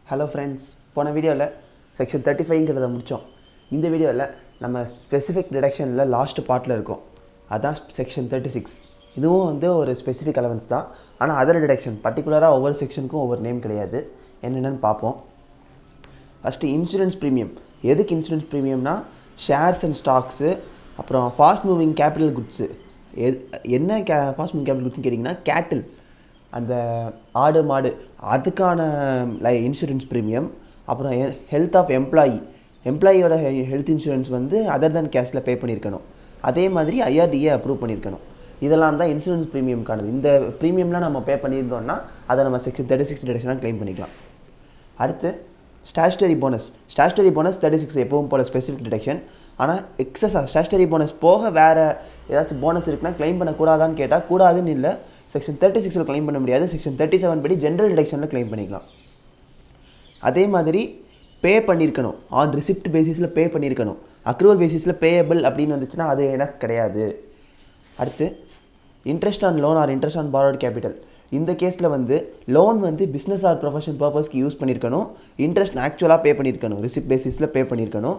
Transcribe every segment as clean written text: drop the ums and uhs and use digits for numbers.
Hello friends, போன வீடியோவில் section 35ங்கிறத முடித்தோம். இந்த வீடியோவில் நம்ம ஸ்பெசிஃபிக் டிடக்ஷனில் லாஸ்ட் பார்ட்டில் இருக்கோம். அதுதான் செக்ஷன் 36. இதுவும் வந்து ஒரு ஸ்பெசிஃபிக் அலவன்ஸ் தான். ஆனால் அதர் டிடக்ஷன் பர்டிகுலராக ஒவ்வொரு செக்ஷனுக்கும் ஒவ்வொரு நேம் கிடையாது. என்னென்னு பார்ப்போம். First insurance premium. எதுக்கு இன்சூரன்ஸ் ப்ரீமியம்னா ஷேர்ஸ் அண்ட் ஸ்டாக்ஸு, அப்புறம் ஃபாஸ்ட் மூவிங் கேபிட்டல் குட்ஸு. என்ன ஃபாஸ்ட் மூவிங் கேபிட்டல் குட்ஸ்னு கேட்டிங்கன்னா கேட்டில், அந்த ஆடு மாடு, அதுக்கான இன்சூரன்ஸ் ப்ரீமியம். அப்புறம் ஹெல்த் ஆஃப் எம்ப்ளாயியோட ஹெல்த் இன்சூரன்ஸ் வந்து அதர் தேன் கேஷில் பே பண்ணியிருக்கணும். அதே மாதிரி ஐஆர்டிஏ அப்ரூவ் பண்ணியிருக்கணும். இதெல்லாம் தான் இன்சூரன்ஸ் ப்ரீமியம்கானது. இந்த ப்ரீமியம்லாம் நம்ம பே பண்ணியிருந்தோம்னா அதை நம்ம செக்ஷன் 36 டிடக்ஷனாக க்ளைம் பண்ணிக்கலாம். அடுத்து ஸ்டாச்சுட்டரி போனஸ். ஸ்டாச்சுட்டரி போனஸ் 36 எப்பவும் போல் ஸ்பெசிஃபிக் டிடக்ஷன். ஆனால் எக்ஸஸாக ஸ்டாச்சுட்டரி போனஸ் போக வேறு ஏதாச்சும் போனஸ் இருக்குன்னா க்ளைம் பண்ணக்கூடாதான்னு கேட்டால் கூடாதுன்னு இல்லை. செக்ஷன் 36 க்ளைம் பண்ண முடியாது. செக்ஷன் 37 படி ஜென்ரல் டிடக்ஷனில் க்ளைம் பண்ணிக்கலாம். அதே மாதிரி பே பண்ணியிருக்கணும். ஆன் ரிசிப்ட் பேசிஸில் பே பண்ணியிருக்கணும். அக்ரூவல் பேசிஸில் பேயபிள் அப்படின்னு வந்துச்சுன்னா அது எனஃப் கிடையாது. அடுத்து interest on loan or interest on borrowed capital. இந்த கேஸில் வந்து லோன் வந்து பிஸ்னஸ் ஆர் ப்ரொஃபஷன் பர்பஸ்க்கு யூஸ் பண்ணியிருக்கணும். இன்ட்ரெஸ்ட் ஆக்சுவலாக பே பண்ணியிருக்கணும். ரிசிப்ட் பேசிஸில் பே பண்ணியிருக்கணும்.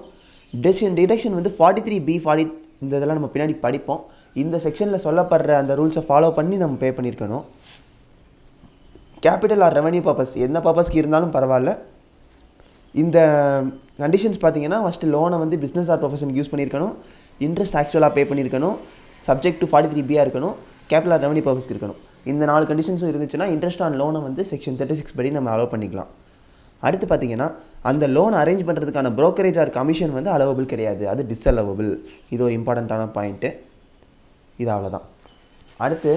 டிடக்ஷன் வந்து 43B 40 இந்த இதெல்லாம் நம்ம பின்னாடி படிப்போம். இந்த செக்ஷனில் சொல்லப்படுற அந்த ரூல்ஸை ஃபாலோ பண்ணி நம்ம பே பண்ணியிருக்கணும். கேபிட்டல் ஆர் ரெவன்யூ பர்பஸ், என்ன பர்பஸ்க்கு இருந்தாலும் பரவாயில்ல. இந்த கண்டிஷன்ஸ் பார்த்தீங்கன்னா ஃபஸ்ட்டு லோனை வந்து பிஸ்னஸ் ஆர் ப்ரொஃபஷனுக்கு யூஸ் பண்ணியிருக்கணும். இன்ட்ரெஸ்ட் ஆக்சுவலாக பே பண்ணியிருக்கணும். சப்ஜெக்ட் டு 43B இருக்கணும். கேபிட்டல் ஆர் ரெவன்யூ பர்பஸ்க்கு இருக்கணும். இந்த 4 கண்டிஷன்ஸும் இருந்துச்சுன்னா இன்ட்ரெஸ்ட் ஆன் லோனை வந்து செக்ஷன் 36 படி நம்ம அலோவ் பண்ணிக்கலாம். அடுத்து பார்த்தீங்கன்னா அந்த லோன் அரேஞ்ச் பண்ணுறதுக்கான ப்ரோக்கரேஜ் ஆர் கமிஷன் வந்து அலோவபிள் கிடையாது. அது டிஸ்அலோவபிள். இது ஒரு இம்பார்ட்டண்ட்டான பாயிண்ட்டு. இது அவ்வளோதான். அடுத்து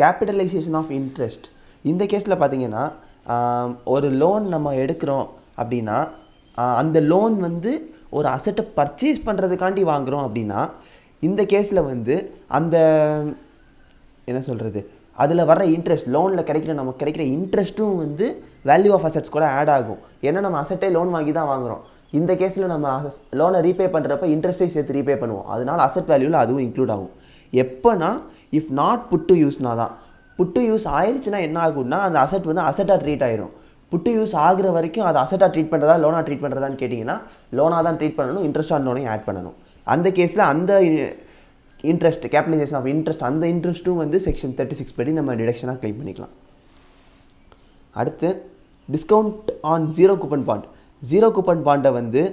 கேபிட்டலைசேஷன் ஆஃப் இன்ட்ரெஸ்ட். இந்த கேஸில் பார்த்தீங்கன்னா ஒரு லோன் நம்ம எடுக்கிறோம் அப்படின்னா அந்த லோன் வந்து ஒரு அசட்டை பர்ச்சேஸ் பண்ணுறதுக்காண்டி வாங்குகிறோம் அப்படின்னா இந்த கேஸில் வந்து அந்த என்ன சொல்கிறது, அதில் வர்ற இன்ட்ரெஸ்ட், லோனில் நமக்கு கிடைக்கிற இன்ட்ரெஸ்ட்டும் வந்து வேல்யூ ஆஃப் அசட்ஸ் கூட ஆட் ஆகும். ஏன்னா நம்ம அசட்டே லோன் வாங்கி தான் வாங்குகிறோம். இந்த கேஸில் நம்ம லோனை ரீபே பண்ணுறப்ப இன்ட்ரெஸ்ட்டையும் சேர்த்து ரீபே பண்ணுவோம். அதனால் அசட் வேல்யூவில் அதுவும் இன்க்ளூட் ஆகும். எப்போனா இஃப் நாட் புட் டு யூஸ்னா தான். புட் டு யூஸ் ஆயிடுச்சுன்னா என்ன ஆகும்னா அந்த அசட் வந்து அசட்டாக ட்ரீட் ஆயிரும். புட் டு யூஸ் ஆகிற வரைக்கும் அது அசட்டாக ட்ரீட் பண்ணுறதா லோனாக ட்ரீட் பண்ணுறதான்னு கேட்டிங்கன்னா லோனாக தான் ட்ரீட் பண்ணணும். இன்ட்ரெஸ்ட் ஆன் லோனையும் ஆட் பண்ணணும். அந்த கேஸில் அந்த இன்ட்ரெஸ்ட், கேபிட்டலைசேஷன் ஆஃப் இன்ட்ரெஸ்ட், அந்த இன்ட்ரெஸ்ட்டும் வந்து செக்ஷன் 36 படி நம்ம டிடக்ஷனாக க்ளைம் பண்ணிக்கலாம். அடுத்து discount on zero coupon bond. Zero coupon பாண்டை வந்து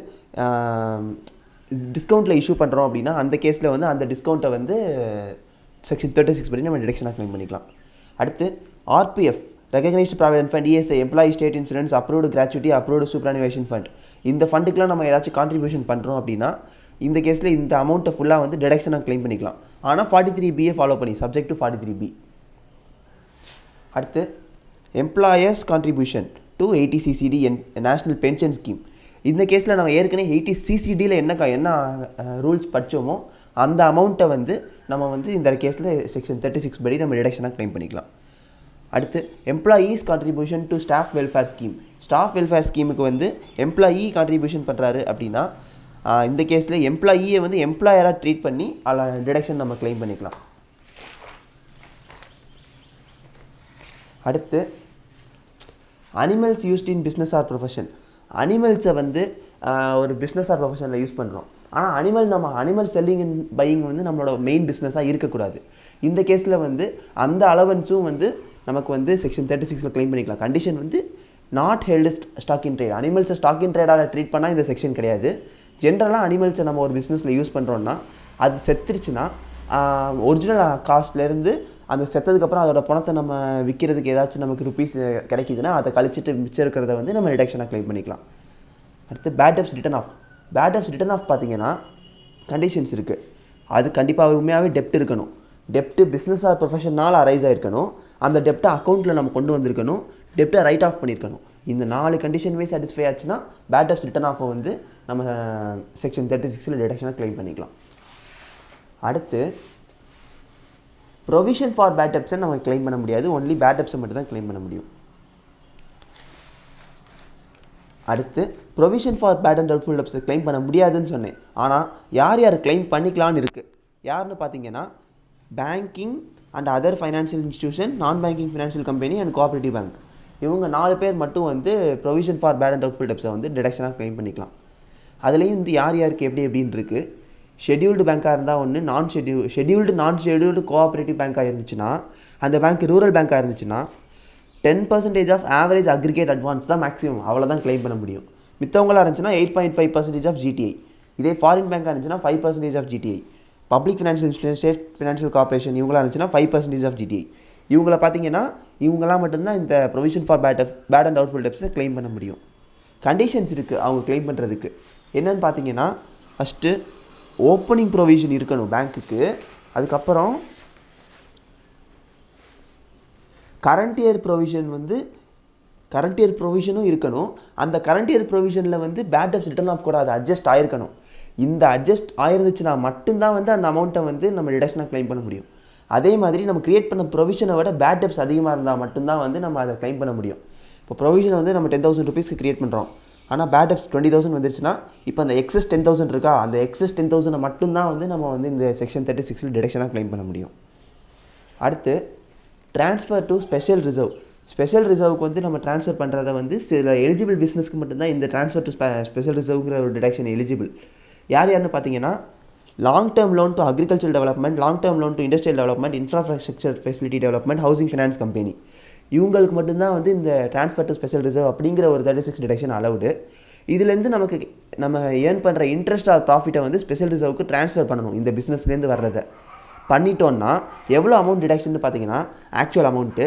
டிஸ்கவுண்ட்டில் இஷ்யூ பண்ணுறோம் அப்படின்னா அந்த கேஸில் வந்து அந்த டிஸ்கவுண்ட்டை வந்து செக்ஷன் 36 படி நம்ம டிடக்ஷனாக க்ளைம் பண்ணிக்கலாம். அடுத்து RPF, recognised provident fund, ESI, employee state insurance, approved gratuity, approved superannuation fund. இந்த ஃபண்டுக்கெலாம் நம்ம ஏதாச்சும் கான்ட்ரிபியூஷன் பண்ணுறோம் அப்படின்னா இந்த கேஸில் இந்த அமௌண்ட்டை ஃபுல்லாக வந்து டிடக்ஷனாக க்ளைம் பண்ணிக்கலாம். ஆனால் 43B ஃபாலோ பண்ணி, சப்ஜெக்ட் டு 43B. அடுத்து employers contribution to 80CCD national pension scheme. இந்த கேஸில் நம்ம ஏற்கனவே 80CCDயில் என்ன ரூல்ஸ் படித்தோமோ அந்த அமௌண்ட்டை வந்து நம்ம வந்து இந்த கேஸில் செக்ஷன் 36 படி நம்ம டிடக்ஷனாக க்ளைம் பண்ணிக்கலாம். அடுத்து employees contribution to staff welfare scheme. Staff welfare ஸ்கீமுக்கு வந்து எம்ப்ளாயி கான்ட்ரிபியூஷன் பண்ணுறாரு அப்படின்னா இந்த கேஸில் எம்ப்ளாயியை வந்து எம்ப்ளாயராக ட்ரீட் பண்ணி அதில் டிடக்ஷன் நம்ம க்ளைம் பண்ணிக்கலாம். அடுத்து animals used in business or profession. அனிமல்ஸை வந்து ஒரு பிஸ்னஸ் ஆர் ப்ரொஃபஷனில் யூஸ் பண்ணுறோம். ஆனால் அனிமல் செல்லிங் அண்ட் பையிங் வந்து நம்மளோட மெயின் பிஸ்னஸாக இருக்கக்கூடாது. இந்த கேஸில் வந்து அந்த அலவன்ஸும் வந்து நமக்கு வந்து செக்ஷன் 36 க்ளைம் பண்ணிக்கலாம். கண்டிஷன் வந்து not held stock in trade. அனிமல்ஸை ஸ்டாக் இன் ட்ரேடால் ட்ரீட் பண்ணால் இந்த செக்ஷன் கிடையாது. ஜென்ரலாக அனிமல்ஸை நம்ம ஒரு பிஸ்னஸில் யூஸ் பண்ணுறோன்னா அது செத்துருச்சுன்னா ஒரிஜினல் காஸ்ட்லேருந்து அந்த செத்ததுக்கப்புறம் அதோட பணத்தை நம்ம விற்கிறதுக்கு ஏதாச்சும் நமக்கு ருபீஸ் கிடைக்கிதுன்னா அதை கழிச்சிட்டு மிச்சம் இருக்கிறத வந்து நம்ம டிடக்ஷனாக க்ளைம் பண்ணிக்கலாம். அடுத்து bad debts written off. Bad debts written off பார்த்தீங்கன்னா கண்டிஷன்ஸ் இருக்குது. அது கண்டிப்பாக உண்மையாகவே டெப்ட் இருக்கணும். டெப்ட்டு பிஸ்னஸ் ஆர் ப்ரொஃபஷனால் அரைஸ் ஆகிருக்கணும். அந்த டெப்ட்டை அக்கௌண்ட்டில் நம்ம கொண்டு வந்திருக்கணும். டெப்ட்டை ரைட் ஆஃப் பண்ணியிருக்கணும். இந்த 4 கண்டிஷனுமே சாட்டிஸ்ஃபை ஆச்சுன்னா பேட் டெப்ஸ் ரிட்டன் ஆஃபை வந்து நம்ம செக்ஷன் 36 டிடக்ஷனாக க்ளைம் பண்ணிக்கலாம். அடுத்து ப்ரொவிஷன் ஃபார் பேட் டெப்ஸை நம்ம க்ளைம் பண்ண முடியாது. ஒன்லி பேட் டெப்ஸை மட்டும் தான் க்ளைம் பண்ண முடியும். அடுத்து provision for bad and doubtful டெப்ஸை க்ளைம் பண்ண முடியாதுன்னு சொன்னேன். ஆனால் யார் க்ளைம் பண்ணிக்கலான்னு இருக்குது யாருன்னு பார்த்தீங்கன்னா banking, and other financial institution, non banking financial company and cooperative bank. இவங்க 4 பேர் மட்டும் வந்து provision for bad and doubtful டெப்ஸை வந்து டிடக்ஷனாக க்ளைம் பண்ணிக்கலாம். அதுலேயும் வந்து யார் யாருக்கு எப்படின்னு இருக்குது. ஷெட்யூல்டு பேங்காக இருந்தால் ஒன்று, நான் ஷெட்யூல்டு கோஆப்ரேட்டிவ் பேங்காக இருந்துச்சுன்னா, அந்த பேங்க் ரூரல் பேங்காக இருந்துச்சுன்னா 10% ஆஃப் ஆவரேஜ் அக்ரிகேட் அட்வான்ஸ் தான் மேக்ஸிமம், அவ்வளோதான் க்ளைம் பண்ண முடியும். மித்தவங்களாக இருந்துச்சுன்னா 8.5% ஆஃப் ஜிடிஐ. இதே ஃபாரின் பேங்காக இருந்துச்சுன்னா 5% of GTI. Public financial institution, state financial corporation இவங்களாக இருந்துச்சுன்னா 5% ஆஃப் ஜிடிஐ. இவங்கள பார்த்தீங்கன்னா இவங்களாம் மட்டும்தான் இந்த provision for bad and doubtful டெப்ஸை க்ளைம் பண்ண முடியும். கண்டிஷன்ஸ் இருக்குது அவங்க க்ளைம் பண்ணுறதுக்கு. என்னென்னு பார்த்தீங்கன்னா, ஃபஸ்ட்டு ஓப்பனிங் ப்ரொவிஷன் இருக்கணும் பேங்க்குக்கு. அதுக்கப்புறம் கரண்ட் இயர் ப்ரொவிஷனும் இருக்கணும். அந்த கரண்ட் இயர் ப்ரொவிஷனில் வந்து பேட் டெப்ஸ் ரிட்டர்ன் ஆஃப் கூட அது அட்ஜஸ்ட் ஆகிருக்கணும். இந்த அட்ஜஸ்ட் ஆயிருந்துச்சுன்னா மட்டும்தான் வந்து அந்த அமௌண்ட்டை வந்து நம்ம டிடக்ஷனாக க்ளைம் பண்ண முடியும். அதே மாதிரி நம்ம கிரியேட் பண்ண ப்ரொவிஷனை விட பேட் டெப்ஸ் அதிகமாக இருந்தால் மட்டும்தான் வந்து நம்ம அதை க்ளைம் பண்ண முடியும். இப்போ ப்ரொவிஷன் வந்து நம்ம 10,000 ருபீஸ்க்கு கிரியேட் பண்ணுறோம். ஆனால் பேட் டெப்ஸ் 20,000 வந்துருச்சுன்னா இப்போ அந்த எக்ஸஸ் 10,000 இருக்கா, அந்த எக்ஸஸ் 10,000 மட்டும்தான் வந்து நம்ம வந்து இந்த செக்ஷன் 36 டிடக்ஷனாக க்ளைம் பண்ண முடியும். அடுத்து transfer to special reserve. Special ரிசர்வுக்கு வந்து நம்ம ட்ரான்ஸ்ஃபர் பண்ணுறத வந்து சில எலிஜிபிள் பிஸ்னஸ்க்கு மட்டும்தான் இந்த ட்ரான்ஸ்ஃபர் டு ஸ்பெஷல் ரிசர்வ்ங்கிற ஒரு டிடக்ஷன் எலிஜிபிள். யாருன்னு பார்த்தீங்கன்னா, long term loan to agriculture development, long term loan to industrial development, infrastructure facility development, housing finance company, இவங்களுக்கு மட்டும்தான் வந்து இந்த ட்ரான்ஸ்ஃபர் டு ஸ்பெஷல் ரிசர்வ் அப்படிங்கிற ஒரு 36 டிடக்ஷன் அலவுடு. இதுலேருந்து நம்ம ஏர்ன் பண்ணுற இன்ட்ரெஸ்ட் ஆர் ப்ராஃபிட்டை வந்து ஸ்பெஷல் ரிசர்வுக்கு ட்ரான்ஸ்ஃபர் பண்ணணும். இந்த பிஸ்னஸ்லேருந்து வர்றதை பண்ணிட்டோன்னா எவ்வளோ அமௌண்ட் டிடக்ஷன் பார்த்தீங்கன்னா, ஆக்சுவல் அமௌண்ட்டு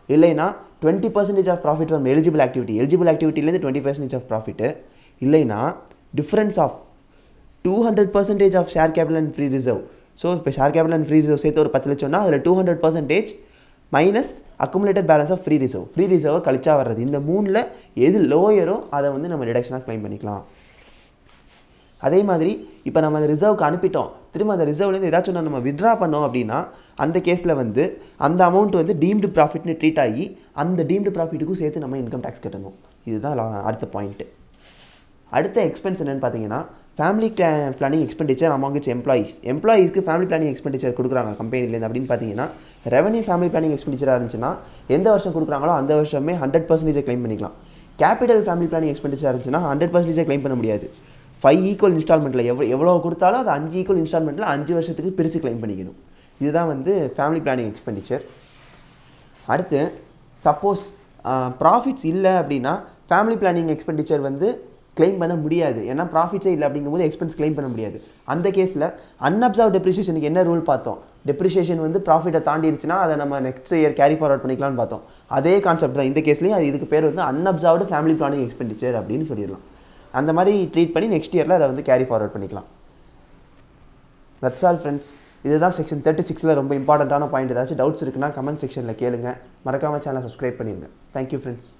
இல்லைன்னா 20% ஆஃப் ப்ராஃபிட் ஃப்ரம் எலிஜிபிள் ஆக்டிவிட்டிலேருந்து 20% ஆஃப் ப்ராஃபிட்டு, இல்லைன்னா difference of 200% of share capital and free reserve. So இப்போ share capital and free reserve சேர்த்து ஒரு 10 லட்சம்னா அதில் 200% minus accumulated balance of free ரிசர்வை கழிச்சா வர்றது. இந்த 3ல் எது லோயரோ அதை வந்து நம்ம டிடக்ஷனாக க்ளைம் பண்ணிக்கலாம். அதே மாதிரி இப்போ நம்ம அந்த ரிசர்வுக்கு அனுப்பிட்டோம், திரும்ப அந்த ரிசர்வ்லேருந்து ஏதாச்சும் நம்ம வித்ட்ரா பண்ணோம் அப்படின்னா அந்த கேஸில் வந்து அந்த அமௌண்ட் வந்து டீம்டு ப்ராஃபிட்னு ட்ரீட் ஆகி அந்த டீம்டு ப்ராஃபிட்டுக்கும் சேர்த்து நம்ம இன்கம் டேக்ஸ் கட்டணும். இதுதான் அடுத்த பாயிண்ட்டு. அடுத்த எக்ஸ்பென்ஸ் என்னென்னு பார்த்தீங்கன்னா, family planning expenditure among its எம்ப்ளாயீஸ்க்கு ஃபேமிலி பிளானிங் எக்ஸ்பெண்டிச்சர் கொடுக்குறாங்க கம்பெனிலேருந்து. அப்படின்னு பார்த்தீங்கன்னா, ரெவன்யூ ஃபேமிலி பிளானிங் எக்ஸ்பெண்டிச்சராக இருந்துச்சுன்னா எந்த வருஷம் கொடுக்குறாங்களோ அந்த வருஷமே 100% க்ளைம் பண்ணிக்கலாம். கேபிட்டல் ஃபேமிலி பிளானிங் எக்ஸ்பெண்டிச்சராக இருந்துச்சுன்னா 100% க்ளைம் பண்ண முடியாது. 5 ஈக்குவல் இன்ஸ்டால்மெண்ட்டில் எவ்வளோ கொடுத்தாலும் அது 5 ஈக்குவல் இன்ஸ்டால்மெண்ட்டில் 5 வருஷத்துக்கு பிரித்து க்ளைம் பண்ணிக்கணும். இதுதான் வந்து ஃபேமிலி பிளானிங் எக்ஸ்பெண்டிச்சர். அடுத்து சப்போஸ் ப்ராஃபிட்ஸ் இல்லை அப்படின்னா ஃபேமிலி பிளானிங் எக்ஸ்பெண்டிச்சர் வந்து க்ளைம் பண்ண முடியாது. ஏன்னா ப்ராஃபிட்ஸே இல்லை அப்படிங்கும்போது எக்ஸ்பென்ஸ் க்ளைம் பண்ண முடியாது. அந்த கேஸில் அன்அப்சர்வ் டெப்ரிசியேஷனுக்கு என்ன ரூல் பார்த்தோம், டெப்ரிசியேஷன் வந்து ப்ராஃபிட்டை தாண்டிடுச்சுன்னா அதை நம்ம நெக்ஸ்ட் இயர் கேரி ஃபார்வர்ட் பண்ணிக்கலாம்னு பார்த்தோம். அதே கான்செப்ட் தான் இந்த கேஸ்லேயும். அது இதுக்கு பேர் வந்து அன்அப்சர்வ்டு ஃபேமிலி பிளானிங் எக்ஸ்பெண்டிச்சர் அப்படின்னு சொல்லிடலாம். அந்த மாதிரி ட்ரீட் பண்ணி நெக்ஸ்ட் இயரில் அதை வந்து கேரி ஃபார்வர்ட் பண்ணிக்கலாம். That's all friends. இதுதான் செக்ஷன் 36ல் ரொம்ப இம்பார்ட்டண்ட்டான பாயிண்ட். ஏதாச்சும் டவுட்ஸ் இருக்குன்னா கமெண்ட் செக்ஷனில் கேளுங்க. மறக்காமல் சேனலை சப்ஸ்கிரைப் பண்ணிடுங்க. Thank you friends.